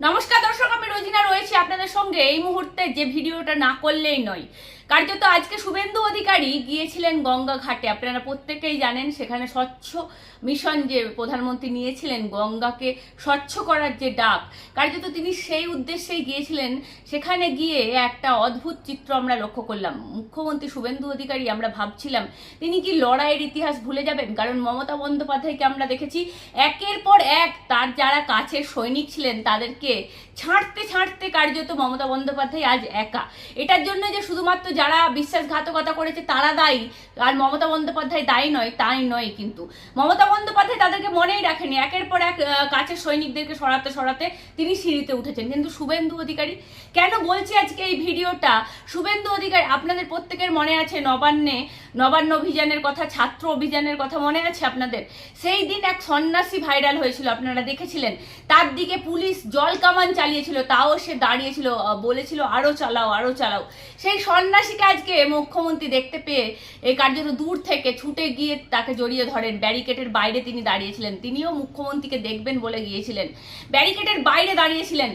নমস্কার দর্শক, আমি রোজিনা রয়েছি আপনাদের সঙ্গে এই মুহূর্তে। যে ভিডিওটা না করলেই নয়, কার্যত আজকে শুভেন্দু অধিকারী গিয়েছিলেন গঙ্গা ঘাটে। আপনারা প্রত্যেকেই জানেন সেখানে স্বচ্ছ মিশন যে প্রধানমন্ত্রী নিয়েছিলেন, গঙ্গাকে স্বচ্ছ করার যে ডাক, কার্যত তিনি সেই উদ্দেশ্যেই গিয়েছিলেন। সেখানে গিয়ে একটা অদ্ভুত চিত্র আমরা লক্ষ্য করলাম। মুখ্যমন্ত্রী শুভেন্দু অধিকারী, আমরা ভাবছিলাম তিনি কি লড়াইয়ের ইতিহাস ভুলে যাবেন, কারণ মমতা বন্দ্যোপাধ্যায়কে আমরা দেখেছি একের পর এক তার যারা কাছের সৈনিক ছিলেন তাদেরকে ছাঁটতে ছাঁটতে কার্যত মমতা বন্দ্যোপাধ্যায় আজ একা। এটার জন্য যে শুধুমাত্র যারা বিশ্বাসঘাতকতা করেছে তারা দায়ী আর মমতা বন্দ্যোপাধ্যায় দায়ী নয়, তাই নয়। কিন্তু মমতা বন্দ্যোপাধ্যায় তাদেরকে মনেই রাখেনি, একের পর এক কাছের সৈনিকদেরকে সরাতে সরাতে তিনি সিঁড়িতে উঠেছেন। কিন্তু শুভেন্দু অধিকারী, কেন বলছি আজকে এই ভিডিওটা, শুভেন্দু অধিকারী আপনাদের প্রত্যেকের মনে আছে নবান্ন অভিযানের কথা, ছাত্র অভিযানের কথা মনে আছে আপনাদের? সেই দিন এক সন্ন্যাসী ভাইরাল হয়েছিল, আপনারা দেখেছিলেন। তার দিকে পুলিশ জল কামান চালিয়েছিল, তাও সে দাঁড়িয়েছিল, বলেছিল আরো চালাও আরো চালাও। সেই সন্ন্যাসীকে আজকে মুখ্যমন্ত্রী দেখতে পেয়ে এই কার্যত দূর থেকে ছুটে গিয়ে তাকে জড়িয়ে ধরেন। ব্যারিকেডের বাইরে তিনি দাঁড়িয়েছিলেন, তিনিও মুখ্যমন্ত্রীকে দেখবেন বলে গিয়েছিলেন, ব্যারিকেডের বাইরে দাঁড়িয়েছিলেন।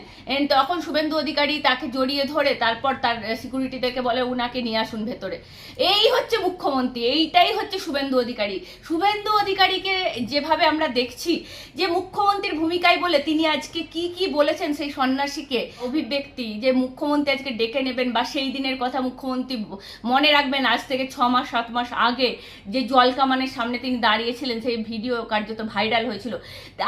তখন শুভেন্দু অধিকারী তাকে জড়িয়ে ধরে তারপর তার সিকিউরিটিদেরকে বলে উনাকে নিয়ে আসুন ভেতরে। এই হচ্ছে মুখ্যমন্ত্রী, এইটাই হচ্ছে শুভেন্দু অধিকারী। শুভেন্দু অধিকারীকে যেভাবে আমরা দেখছি যে মুখ্যমন্ত্রীর ভূমিকায় বলে তিনি আজকে কি কি বলেছেন সেই সন্ন্যাসীকে, অভিব্যক্তি যে মুখ্যমন্ত্রী আজকে ডেকে নেবেন বা সেই দিনের কথা মুখ্যমন্ত্রী মনে রাখবেন। আজ থেকে 6 মাস 7 মাস আগে যে জল কামানের সামনে তিনি দাঁড়িয়েছিলেন, সেই ভিডিও কার্যত ভাইরাল হয়েছিল।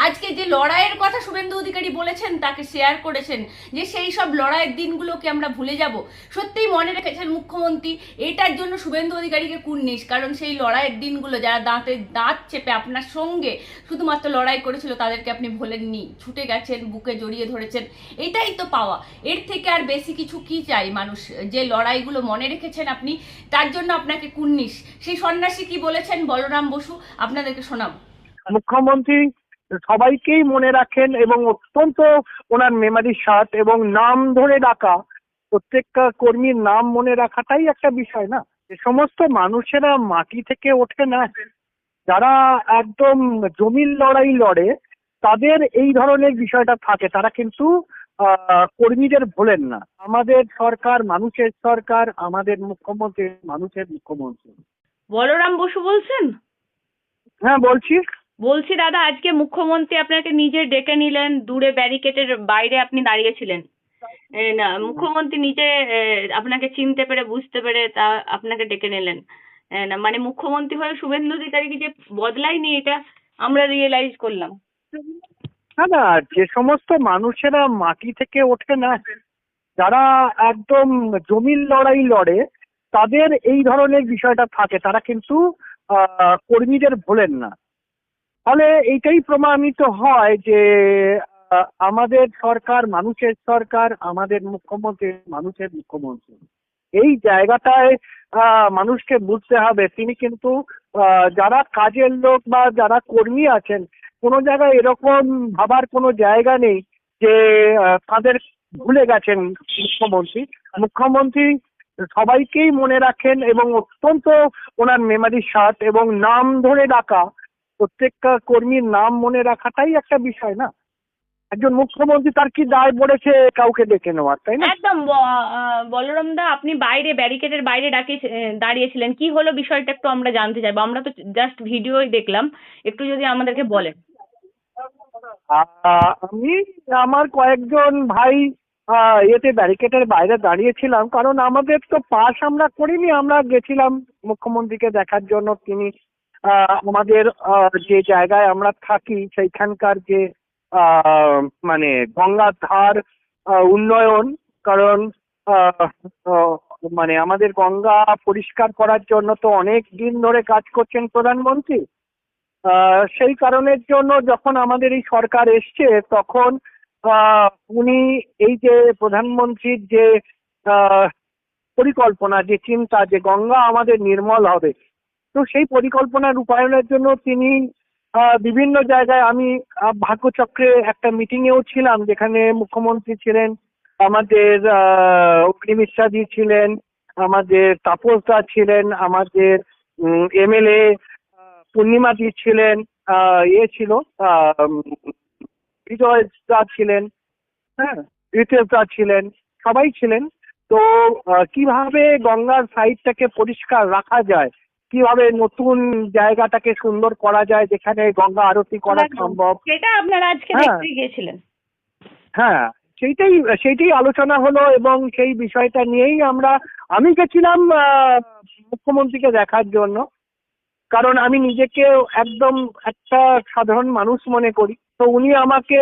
আজকে যে লড়াইয়ের কথা শুভেন্দু অধিকারী বলেছেন, তাকে শেয়ার করেছেন, যে সেই সব লড়াইয়ের দিনগুলোকে আমরা ভুলে যাব। সত্যিই মনে রেখেছেন মুখ্যমন্ত্রী। এটার জন্য শুভেন্দু অধিকারীকে কুর্নিশ, কারণ সেই লড়াইয়ের দিনগুলো যারা দাঁতে দাঁত চেপে আপনার সঙ্গে শুধুমাত্র লড়াই করেছিল তাদেরকে আপনি ভোলেননি, ছুটে গেছেন, বুকে জড়িয়ে ধরেছেন। এটাই তো পাওয়া, এর থেকে আর বেশি কিছু কি চাই মানুষ? যে লড়াইগুলো মনে রেখেছেন আপনি, তার জন্য আপনাকে কুর্নিশ। সেই সন্ন্যাসী কি বলেছেন বলরাম বসু, আপনাদেরকে শোনাবো। মুখ্যমন্ত্রী সবাইকেই মনে রাখেন এবং অত্যন্ত ওনার মেমারি স্বাদ এবং নাম ধরে ডাকা, প্রত্যেকটা কর্মীর নাম মনে রাখাটাই একটা বিষয় না। যে সমস্ত মানুষেরা মাটি থেকে ওঠে না, যারা একদম জমির লড়াই লড়ে, তাদের এই ধরনের বিষয়টা থাকে, তারা কিন্তু কর্মীদের ভোলেন না। আমাদের সরকার মানুষের সরকার, আমাদের মুখ্যমন্ত্রী মানুষের মুখ্যমন্ত্রী। বলরাম বসু বলছেন? হ্যাঁ, বলছি। বলছি দাদা, আজকে মুখ্যমন্ত্রী আপনাকে নিজে ডেকে নিলেন, দূরে ব্যারিকেডের বাইরে আপনি দাঁড়িয়েছিলেন। না, মুখ্যমন্ত্রী নিজে আপনাকে চিনতে পেরে বুঝতে পেরে তা আপনাকে ডেকে নিলেন। না মানে মুখ্যমন্ত্রী হয়ে শুভেন্দু অধিকারীকে যে বদলায়নি, এটা আমরা রিয়েলাইজ করলাম। না না, যে সমস্ত মানুষেরা মাটি থেকে ওঠে না, যারা একদম জমির লড়াই লড়ে, তাদের এই ধরনের বিষয়টা থাকে, তারা কিন্তু কর্মীদের ভোলেন না। ফলে এইটাই প্রমাণিত হয় যে আমাদের সরকার মানুষের সরকার, আমাদের মুখ্যমন্ত্রী মানুষের মুখ্যমন্ত্রী। এই জায়গাটায় মানুষকে বুঝতে হবে, তিনি কিন্তু যারা কাজের লোক বা যারা কর্মী আছেন, কোনো জায়গায় এরকম ভাবার কোনো জায়গা নেই যে তাদের ভুলে গেছেন মুখ্যমন্ত্রী। মুখ্যমন্ত্রী সবাইকেই মনে রাখেন এবং অত্যন্ত ওনার মেমারি স্বাদ এবং নাম ধরে ডাকা, প্রত্যেকটা কর্মীর নাম মনে রাখাটাই একটা বিষয় না। একজন মুখ্যমন্ত্রী তার কি দায় পড়েছে কাউকে ডেকে নেওয়ার, তাই না? একদম বলরাম দা, আপনি বাইরে ব্যারিকেডের বাইরে দাঁড়িয়েছিলেন, কি হলো বিষয়টা একটু আমরা জানতে চাইবো। আমরা তো জাস্ট ভিডিওই দেখলাম, একটু যদি আমাদেরকে বলেন। আমি আমার কয়েকজন ভাই এতে ব্যারিকেডের বাইরে দাঁড়িয়েছিলাম, কারণ আমাদের তো পাস আমরা করিনি, আমরা গেছিলাম মুখ্যমন্ত্রীকে দেখার জন্য। তিনি আমাদের যে জায়গায় আমরা থাকি সেইখানকার যে মানে গঙ্গার ধার উন্নয়ন, কারণ আহ, আহ, মানে আমাদের গঙ্গা পরিষ্কার করার জন্য তো অনেক দিন ধরে কাজ করছেন প্রধানমন্ত্রী। সেই কারণের জন্য যখন আমাদের এই সরকার এসছে, তখন আহ, উনি এই যে প্রধানমন্ত্রীর যে আহ, পরিকল্পনা, যে চিন্তা যে গঙ্গা আমাদের নির্মল হবে, তো সেই পরিকল্পনা রূপায়ণের জন্য তিনি বিভিন্ন জায়গায়, আমি ভাগ্যচক্রে একটা মিটিং এও ছিলাম যেখানে মুখ্যমন্ত্রী ছিলেন, আমাদের অগ্নিমিত্রাদি ছিলেন, আমাদের তাপসদা ছিলেন, আমাদের এমএলএ পূর্ণিমাদি ছিলেন, ছিল বিজয় দা ছিলেন। হ্যাঁ, রিতেশ দা ছিলেন, সবাই ছিলেন। তো কিভাবে গঙ্গার সাইডটাকে পরিষ্কার রাখা যায়, কিভাবে নতুন জায়গাটাকে সুন্দর করা যায় যেখানে গঙ্গা আরতি করা একদম। সম্ভব। সেটা আপনারা আজকে হ্যাঁ, দেখতে গিয়েছিলেন। হ্যাঁ, সেইটাই সেইটাই আলোচনা হলো এবং সেই বিষয়টা নিয়েই আমি গেছিলাম মুখ্যমন্ত্রীকে দেখার জন্য। কারণ আমি নিজেকে একদম একটা সাধারণ মানুষ মনে করি। তো উনি আমাকে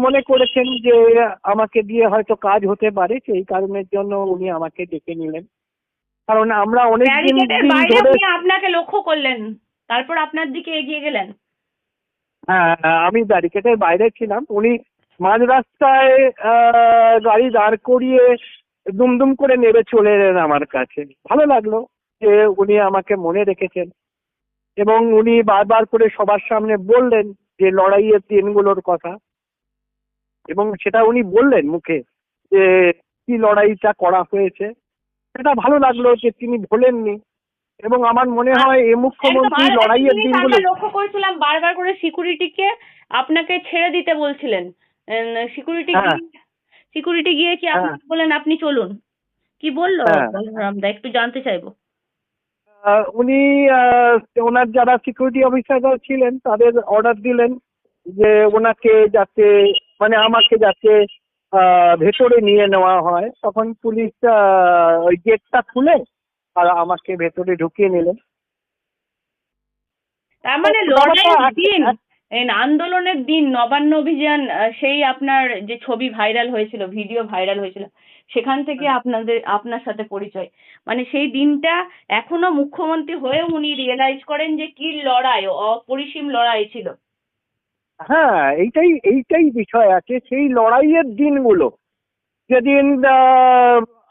মনে করেছেন যে আমাকে দিয়ে হয়তো কাজ হতে পারে, সেই কারণের জন্য উনি আমাকে ডেকে নিলেন। কারণ আমরা অনেক দিন ব্যারিকেডের দিন বাইরে ধরে, উনি আপনাকে লক্ষ্য করলেন, তারপর আপনার দিকে এগিয়ে গেলেন। হ্যাঁ, আমি ব্যারিকেডের বাইরে ছিলাম। উনি মাঝ রাস্তায় গাড়ি দাঁড় করিয়ে দুমদুম করে নেমে চলে এলেন আমার কাছে। ভালো লাগলো যে উনি আমাকে মনে রেখেছেন এবং উনি বারবার করে সবার সামনে বললেন যে লড়াইয়ের দিনগুলোর কথা, এবং সেটা উনি বললেন মুখে যে কি লড়াইটা করা হয়েছে। সেটা ভালো লাগলো যে তিনি ভোলেননি, এবং আমার মনে হয় এই একদম। মুখ্যমন্ত্রী আর একটা লড়াইয়ের জিনিস দিনগুলো। আমরা লক্ষ্য করেছিলাম, বারবার করে সিকিউরিটিকে আপনাকে ছেড়ে দিতে বলছিলেন। হ্যাঁ, সিকিউরিটি গিয়ে কি হ্যাঁ, আপনাকে বললেন আপনি চলুন? কি বললো হ্যাঁ। বলরামদা, একটু জানতে চাইবো। উনি ওনার যারা সিকিউরিটি অফিসাররা ছিলেন তাদের অর্ডার দিলেন যে ওনাকে যাতে, মানে আমাকে যাতে ভেতরে নিয়ে নেওয়া হয়। তখন পুলিশ ওই গেটটা খুলে আর আমাকে ভেতরে ঢুকিয়ে নিলেন। তার তো মানে ব্যাপারটা লড়াইয়ের দিন, আন্দোলনের দিন, নবান্ন অভিযান, সেই আপনার যে ছবি ভাইরাল হয়েছিল, ভিডিও ভাইরাল হয়েছিল, সেখান থেকে আপনার সাথে পরিচয়। মানে সেই দিনটা এখনো মুখ্যমন্ত্রী হয়েও উনি রিয়েলাইজ করেন যে কি লড়াই, অপরিসীম লড়াই ছিল। হ্যাঁ, এইটাই এইটাই বিষয় আছে, সেই লড়াইয়ের দিনগুলো যেদিন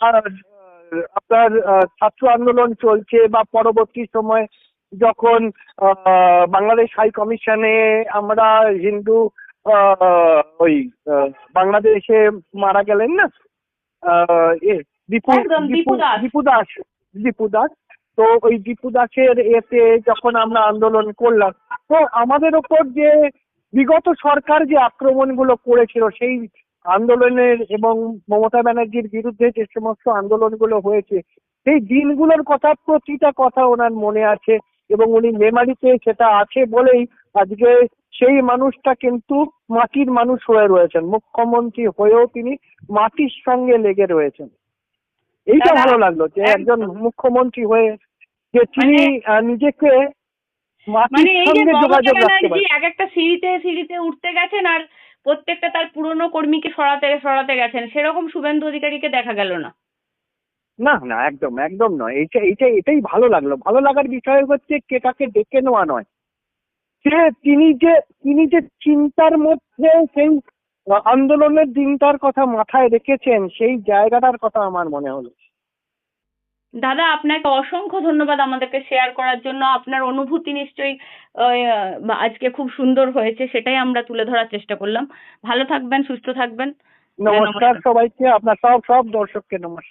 আর, আপনার ছাত্র আন্দোলন চলছে বা পরবর্তী সময় যখন বাংলাদেশ হাই কমিশনে আমরা হিন্দু ওই বাংলাদেশে মারা গেলেন না, দীপু একদম, দীপু দীপু দাস। দীপু দাস, দীপু দাস। তো ওই দীপু দাসের এতে যখন আমরা আন্দোলন করলাম, তো আমাদের ওপর যে বিগত সরকার যে আক্রমণগুলো করেছিল সেই আন্দোলনের, এবং মমতা ব্যানার্জির বিরুদ্ধে যে সমস্ত আন্দোলনগুলো হয়েছে সেই দিনগুলোর কথা, প্রতিটা কথা ওনার মনে আছে, এবং উনি মেমারিতে সেটা আছে বলেই আজকে সেই মানুষটা কিন্তু মাটির মানুষ হয়ে রয়েছেন। মুখ্যমন্ত্রী হয়েও তিনি মাটির সঙ্গে লেগে রয়েছেন। এইটা দাদা, ভালো লাগলো যে একজন একদম। মুখ্যমন্ত্রী হয়ে যে তিনি মানে নিজেকে মাটির মানে এই যে সঙ্গে মমতা যোগাযোগ রাখতে ব্যানার্জি পারেন। এক একটা সিঁড়িতে সিঁড়িতে উঠতে গেছেন, আর প্রত্যেকটা তার পুরনো কর্মীকে সরাতে সরাতে গেছেন, সেরকম শুভেন্দু অধিকারীকে দেখা গেল না। না, না, একদম একদম নয়। এটাই ভালো লাগলো। ভালো লাগার বিষয় হচ্ছে কে কাকে ডেকে নেওয়া নয়, যে তিনি যে চিন্তার মধ্যে সেই আন্দোলনের দিনটার কথা মাথায় রেখেছেন, সেই জায়গাটার কথা আমার মনে হলো। দাদা, আপনাকে অসংখ্য ধন্যবাদ আমাদেরকে শেয়ার করার জন্য। আপনার অনুভূতি নিশ্চয়ই আজকে খুব সুন্দর হয়েছে, সেটাই আমরা তুলে ধরার চেষ্টা করলাম। ভালো থাকবেন, সুস্থ থাকবেন। নমস্কার নমস্কার। সবাইকে, আপনার সব সব দর্শককে নমস্কার।